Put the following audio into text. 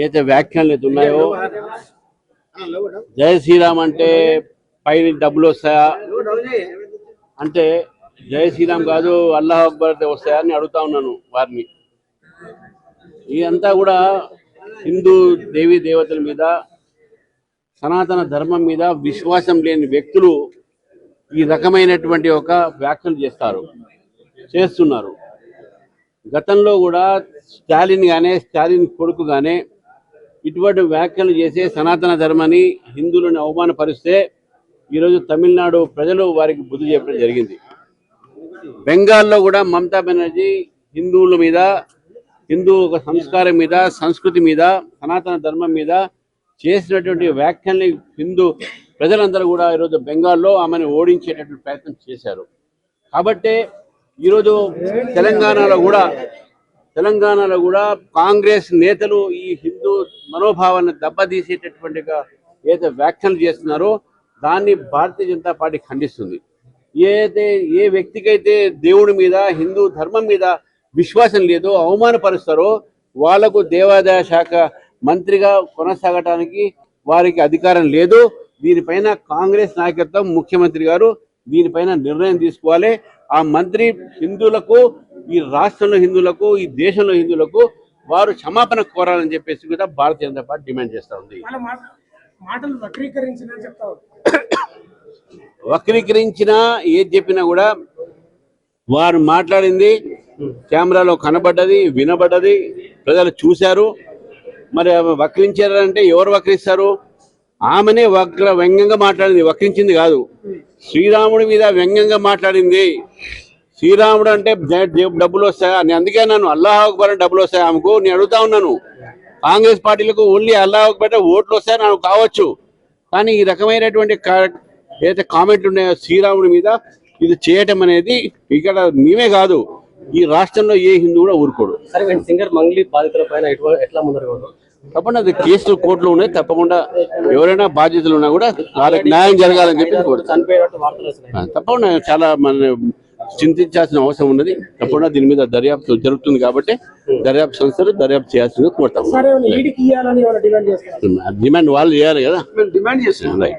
ఏదైతే వ్యాఖ్యలు ఉన్నాయో జై శ్రీరామ్ అంటే పైన డబ్బులు వస్తాయా అంటే జై శ్రీరామ్ కాదు అల్లాహ్ అక్బర్ వస్తాయా అని అడుగుతా ఉన్నాను వారిని. ఇదంతా కూడా హిందూ దేవీ దేవతల మీద సనాతన ధర్మం మీద విశ్వాసం లేని వ్యక్తులు ఈ రకమైనటువంటి ఒక వ్యాఖ్యలు చేస్తున్నారు. గతంలో కూడా స్టాలిన్ కొడుకు గానే ఇటువంటి వ్యాఖ్యలు చేసే సనాతన ధర్మాన్ని హిందువులను అవమానపరిస్తే ఈరోజు తమిళనాడు ప్రజలు వారికి బుద్ధి చెప్పడం జరిగింది. బెంగాల్లో కూడా మమతా బెనర్జీ హిందువుల మీద, హిందూ ఒక సంస్కారం మీద, సంస్కృతి మీద, సనాతన ధర్మం మీద చేసినటువంటి వ్యాఖ్యల్ని హిందూ ప్రజలందరూ కూడా ఈరోజు బెంగాల్లో ఆమెను ఓడించేటటువంటి ప్రయత్నం చేశారు. కాబట్టే ఈరోజు తెలంగాణలో కూడా కాంగ్రెస్ నేతలు ఈ హిందూ మనోభావాన్ని దెబ్బతీసేటటువంటి ఏదైతే వ్యాఖ్యలు చేస్తున్నారో దాన్ని భారతీయ జనతా పార్టీ ఖండిస్తుంది. ఏ వ్యక్తికైతే దేవుడి మీద, హిందూ ధర్మం మీద విశ్వాసం లేదో, అవమానపరుస్తారో వాళ్లకు దేవాదాయ శాఖ మంత్రిగా కొనసాగటానికి వారికి అధికారం లేదు. దీనిపైన కాంగ్రెస్ నాయకత్వం, ముఖ్యమంత్రి గారు దీనిపైన నిర్ణయం తీసుకోవాలి. ఆ మంత్రి హిందువులకు, ఈ రాష్ట్రంలో హిందువులకు, ఈ దేశంలో హిందువులకు వారు క్షమాపణ కోరాలని చెప్పేసి కూడా భారతీయ జనతా పార్టీ డిమాండ్ చేస్తూ ఉంది. వక్రీకరించినా ఏది చెప్పినా కూడా వారు మాట్లాడింది కెమెరాలో కనబడ్డది, వినబడ్డది, ప్రజలు చూశారు. మరి వక్రించారంటే ఎవరు వక్రిస్తారు? ఆమెనే వ్యంగ్యంగా మాట్లాడింది, వక్రించింది కాదు. శ్రీరాముడి మీద వ్యంగ్యంగా మాట్లాడింది. శ్రీరాముడు అంటే డబ్బులు వస్తాయా? నేను అందుకే నన్ను అల్లాహ్ అక్బర్ డబ్బులు వస్తాయా ఆమెకు నేను అడుగుతా ఉన్నాను. కాంగ్రెస్ పార్టీలకు ఓన్లీ అల్లాహ్ అక్బర్ ఓట్లు వస్తాయని నాకు కావచ్చు, కానీ ఈ రకమైనటువంటి ఏదైతే కామెంట్లు ఉన్నాయో శ్రీరాముడి మీద ఇది చేయటం అనేది ఇక్కడ మేమే కాదు, ఈ రాష్ట్రంలో ఏ హిందూ కూడా ఊరుకోడు. సింగర్ మంగ్లీ బాధితుల పైన ఎట్లా ముందర తప్పకుండా అది కేసులు కోర్టులో ఉన్నాయి. తప్పకుండా ఎవరైనా బాధ్యతలు ఉన్నా కూడా వాళ్ళకి న్యాయం జరగాలని చెప్పి తప్పకుండా చాలా మన చింతించాల్సిన అవసరం ఉన్నది. తప్పకుండా దీని మీద దర్యాప్తు జరుగుతుంది కాబట్టి దర్యాప్తు సంస్థలు దర్యాప్తు చేయాల్సిందిగా కోరుతాం. డిమాండ్ వాళ్ళు చేయాలి కదా, డిమాండ్ చేస్తున్నాం.